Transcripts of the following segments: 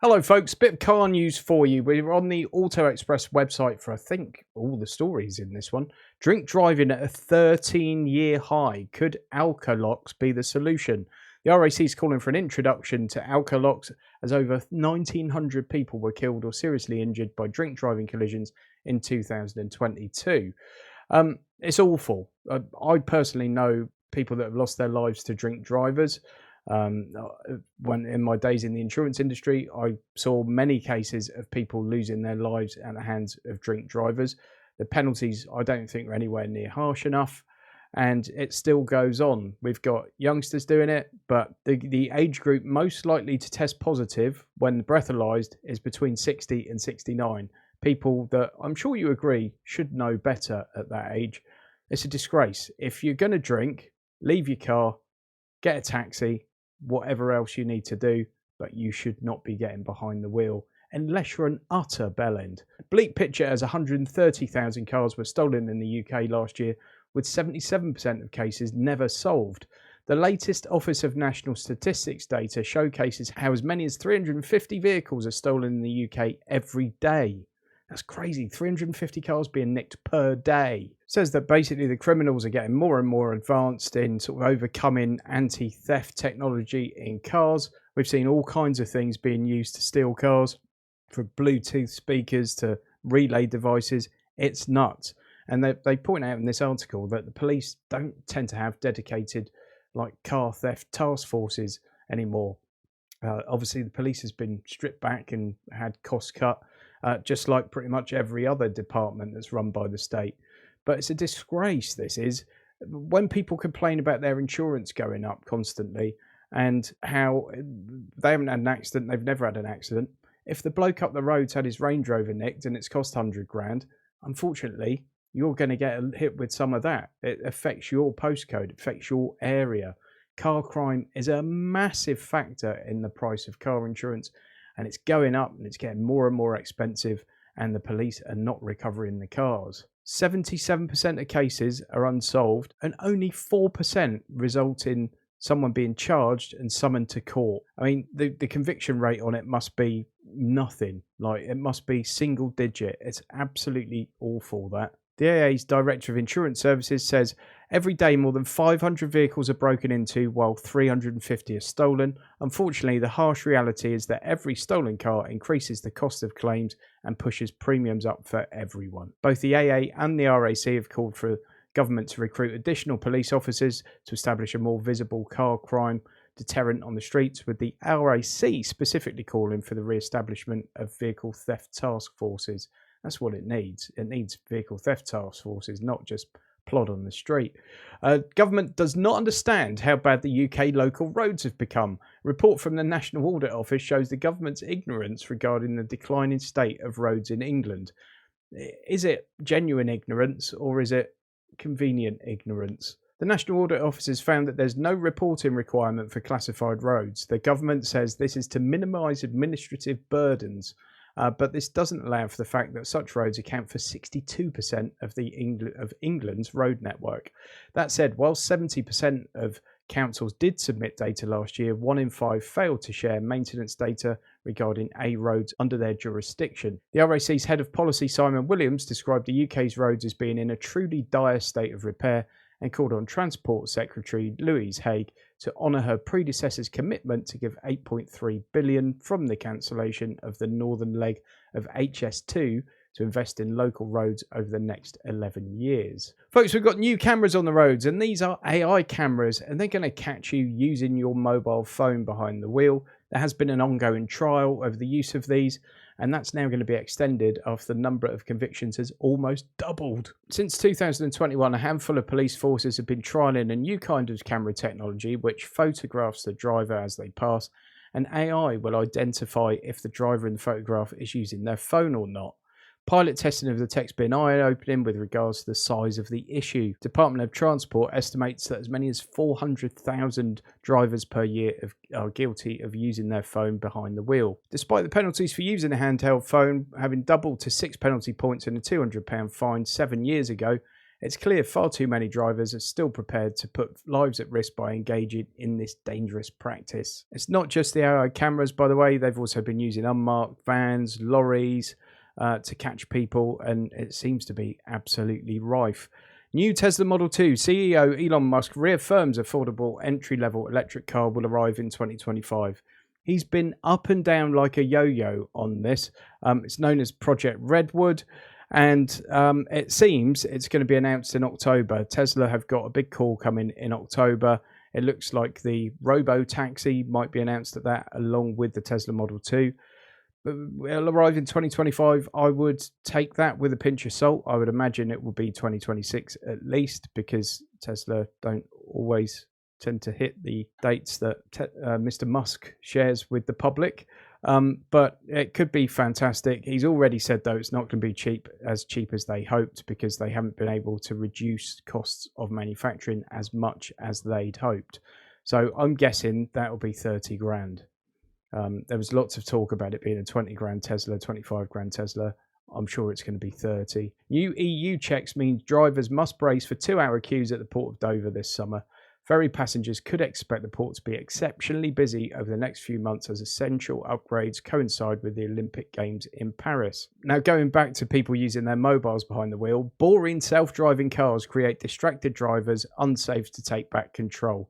Hello folks, bit of car news for you. We're on the AutoExpress website for I think all the stories in this one. Drink driving at a 13-year high. Could alcolox be the solution? The RAC is calling for an introduction to alcolox as over 1,900 people were killed or seriously injured by drink driving collisions in 2022. It's awful. I personally know people that have lost their lives to drink drivers. When in my days in the insurance industry, I saw many cases of people losing their lives at the hands of drink drivers. The penalties I don't think are anywhere near harsh enough, and it still goes on. We've got youngsters doing it, but the age group most likely to test positive when breathalyzed is between 60 and 69. People that I'm sure you agree should know better at that age. It's a disgrace. If you're going to drink, leave your car, get a taxi, whatever else you need to do, but you should not be getting behind the wheel unless you're an utter bellend. Bleak picture as 130,000 cars were stolen in the UK last year, with 77% of cases never solved. The latest Office of National Statistics data showcases how as many as 350 vehicles are stolen in the UK every day. That's crazy. 350 cars being nicked per day. Says that basically the criminals are getting more and more advanced in sort of overcoming anti-theft technology in cars. We've seen all kinds of things being used to steal cars, from Bluetooth speakers to relay devices. It's nuts. And they point out in this article that the police don't tend to have dedicated like car theft task forces anymore. Obviously, the police has been stripped back and had costs cut. Just like pretty much every other department that's run by the state. But it's a disgrace, this is. When people complain about their insurance going up constantly and how they haven't had an accident, they've never had an accident. If the bloke up the road's had his Range Rover nicked and it's cost 100 grand, unfortunately, you're going to get hit with some of that. It affects your postcode, it affects your area. Car crime is a massive factor in the price of car insurance. And it's going up and it's getting more and more expensive, and the police are not recovering the cars. 77% of cases are unsolved and only 4% result in someone being charged and summoned to court. I mean, the conviction rate on it must be nothing. Like, it must be single digit. It's absolutely awful, that. The AA's Director of Insurance Services says every day more than 500 vehicles are broken into while 350 are stolen. Unfortunately, the harsh reality is that every stolen car increases the cost of claims and pushes premiums up for everyone. Both the AA and the RAC have called for government to recruit additional police officers to establish a more visible car crime deterrent on the streets, with the RAC specifically calling for the re-establishment of vehicle theft task forces. That's what it needs. It needs vehicle theft task forces, not just plod on the street. Government does not understand how bad the UK local roads have become. A report from the National Audit Office shows the government's ignorance regarding the declining state of roads in England. Is it genuine ignorance or is it convenient ignorance? The National Audit Office has found that there's no reporting requirement for classified roads. The government says this is to minimise administrative burdens. But this doesn't allow for the fact that such roads account for 62% of England's road network. That said, while 70% of councils did submit data last year, 1 in 5 failed to share maintenance data regarding A roads under their jurisdiction. The RAC's head of policy, Simon Williams, described the UK's roads as being in a truly dire state of repair and called on Transport Secretary 𝘼𝙁𝙁𝙁𝙄𝙇𝙄𝙼𝙆 to honour her predecessor's commitment to give $8.3 billion from the cancellation of the northern leg of HS2 to invest in local roads over the next 11 years. Folks, we've got new cameras on the roads, and these are AI cameras, and they're going to catch you using your mobile phone behind the wheel. There has been an ongoing trial of the use of these, and that's now going to be extended after the number of convictions has almost doubled. Since 2021, a handful of police forces have been trialling a new kind of camera technology which photographs the driver as they pass, and AI will identify if the driver in the photograph is using their phone or not. Pilot testing of the tech's been eye-opening with regards to the size of the issue. Department of Transport estimates that as many as 400,000 drivers per year are guilty of using their phone behind the wheel. Despite the penalties for using a handheld phone having doubled to 6 penalty points and a £200 fine 7 years ago, It's clear far too many drivers are still prepared to put lives at risk by engaging in this dangerous practice. It's not just the AI cameras, by the way. They've also been using unmarked vans, lorries to catch people, and it seems to be absolutely rife. New Tesla Model 2 CEO Elon Musk reaffirms affordable entry-level electric car will arrive in 2025. He's been up and down like a yo-yo on this. It's known as Project Redwood. And it seems it's going to be announced in October. Tesla have got a big call coming in October. It looks like the robo-taxi might be announced at that, along with the Tesla Model 2. It'll arrive in 2025. I would take that with a pinch of salt. I would imagine it will be 2026 at least, because Tesla don't always tend to hit the dates that Mr. Musk shares with the public. But it could be fantastic. He's already said, though, it's not going to be cheap as they hoped, because they haven't been able to reduce costs of manufacturing as much as they'd hoped. So I'm guessing that'll be 30 grand. There was lots of talk about it being a 20 grand Tesla, 25 grand Tesla. I'm sure it's going to be 30. New EU checks mean drivers must brace for 2-hour queues at the Port of Dover this summer. Ferry passengers could expect the port to be exceptionally busy over the next few months as essential upgrades coincide with the Olympic Games in Paris. Now, going back to people using their mobiles behind the wheel, boring self-driving cars create distracted drivers unsafe to take back control.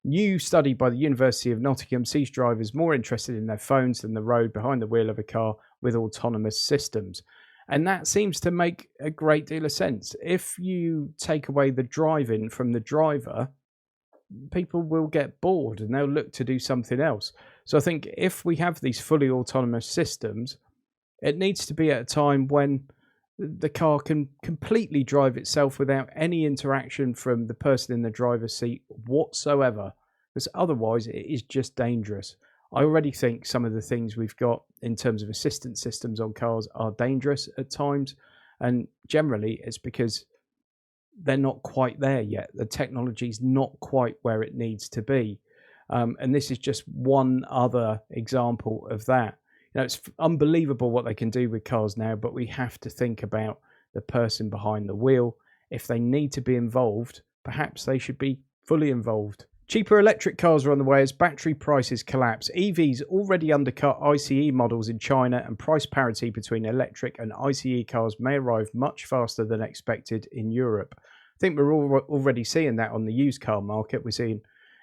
New study by the University of Nottingham sees drivers more interested in their phones than the road behind the wheel of a car with autonomous systems. And that seems to make a great deal of sense. If you take away the driving from the driver, people will get bored and they'll look to do something else. So I think if we have these fully autonomous systems, it needs to be at a time when the car can completely drive itself without any interaction from the person in the driver's seat whatsoever, because otherwise it is just dangerous. I already think some of the things we've got in terms of assistance systems on cars are dangerous at times, and generally it's because they're not quite there yet. The technology's not quite where it needs to be. And this is just one other example of that. You know, it's unbelievable what they can do with cars now, but we have to think about the person behind the wheel. If they need to be involved, perhaps they should be fully involved. Cheaper electric cars are on the way as battery prices collapse. EVs already undercut ICE models in China, and price parity between electric and ICE cars may arrive much faster than expected in Europe. I think we're already seeing that on the used car market. We're seeing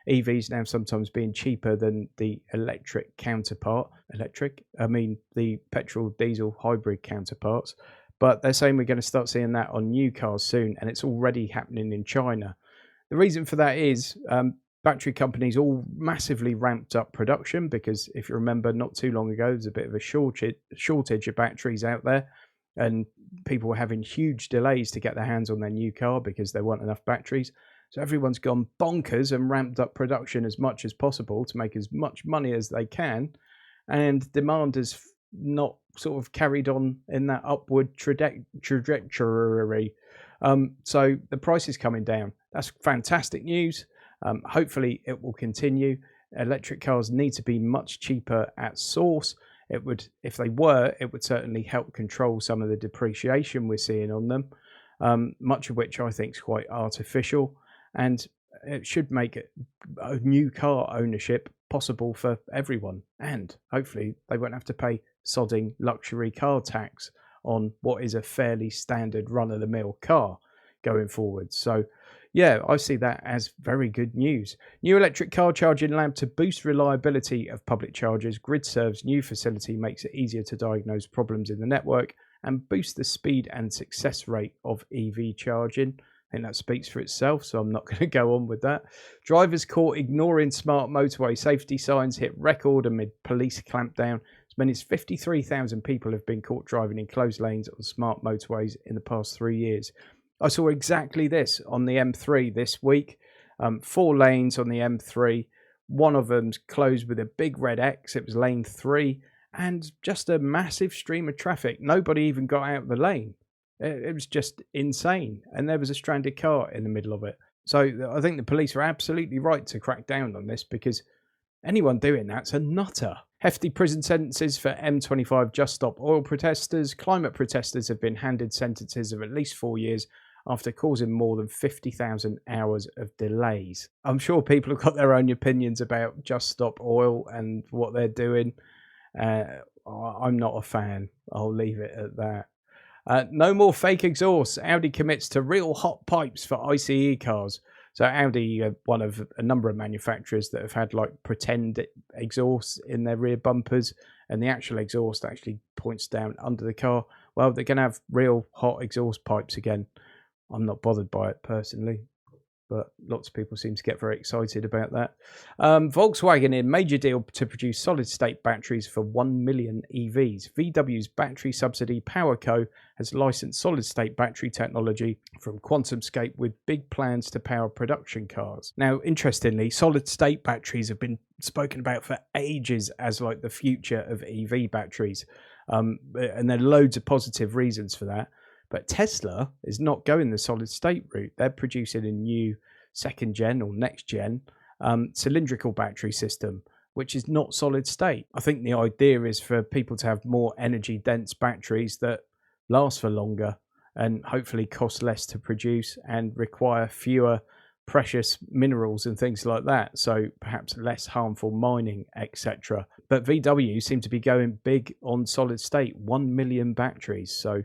EVs now sometimes being cheaper than the electric counterpart. The petrol, diesel, hybrid counterparts. But they're saying we're going to start seeing that on new cars soon, and it's already happening in China. The reason for that is battery companies all massively ramped up production, because if you remember, not too long ago, there's a bit of a shortage of batteries out there, and people were having huge delays to get their hands on their new car because there weren't enough batteries. So everyone's gone bonkers and ramped up production as much as possible to make as much money as they can. And demand has not sort of carried on in that upward trajectory. So the price is coming down. That's fantastic news. Hopefully it will continue. Electric cars need to be much cheaper at source. It would, if they were, it would certainly help control some of the depreciation we're seeing on them, much of which I think is quite artificial. And it should make a new car ownership possible for everyone. And hopefully they won't have to pay sodding luxury car tax on what is a fairly standard run-of-the-mill car going forward. So yeah, I see that as very good news. New electric car charging lab to boost reliability of public chargers. GridServe's new facility makes it easier to diagnose problems in the network and boost the speed and success rate of EV charging. I think that speaks for itself, so I'm not going to go on with that. Drivers caught ignoring smart motorway safety signs hit record amid police clampdown. As many as 53,000 people have been caught driving in closed lanes on smart motorways in the past 3 years. I saw exactly this on the M3 this week. 4 lanes on the M3. One of them's closed with a big red X. It was lane 3, and just a massive stream of traffic. Nobody even got out of the lane. It was just insane. And there was a stranded car in the middle of it. So I think the police are absolutely right to crack down on this, because anyone doing that's a nutter. Hefty prison sentences for M25 Just Stop oil protesters. Climate protesters have been handed sentences of at least 4 years after causing more than 50,000 hours of delays. I'm sure people have got their own opinions about Just Stop Oil and what they're doing. I'm not a fan. I'll leave it at that. No more fake exhausts. Audi commits to real hot pipes for ICE cars. So Audi are one of a number of manufacturers that have had like pretend exhausts in their rear bumpers, and the actual exhaust actually points down under the car. Well, they're going to have real hot exhaust pipes again. I'm not bothered by it personally, but lots of people seem to get very excited about that. Volkswagen in major deal to produce solid-state batteries for 1 million EVs. VW's battery subsidy PowerCo has licensed solid-state battery technology from QuantumScape with big plans to power production cars. Now, interestingly, solid-state batteries have been spoken about for ages as like the future of EV batteries, and there are loads of positive reasons for that. But Tesla is not going the solid state route. They're producing a new second gen or next gen cylindrical battery system, which is not solid state. I think the idea is for people to have more energy dense batteries that last for longer and hopefully cost less to produce and require fewer precious minerals and things like that. So perhaps less harmful mining, etc. But VW seem to be going big on solid state, 1 million batteries. So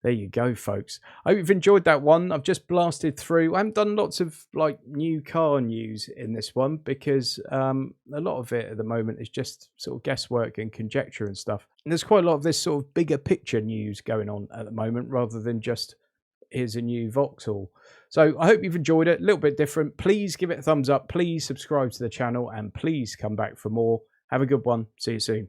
there you go, folks. I hope you've enjoyed that one. I've just blasted through. I haven't done lots of like new car news in this one because a lot of it at the moment is just sort of guesswork and conjecture and stuff. And there's quite a lot of this sort of bigger picture news going on at the moment rather than just here's a new Vauxhall. So I hope you've enjoyed it. A little bit different. Please give it a thumbs up. Please subscribe to the channel and please come back for more. Have a good one. See you soon.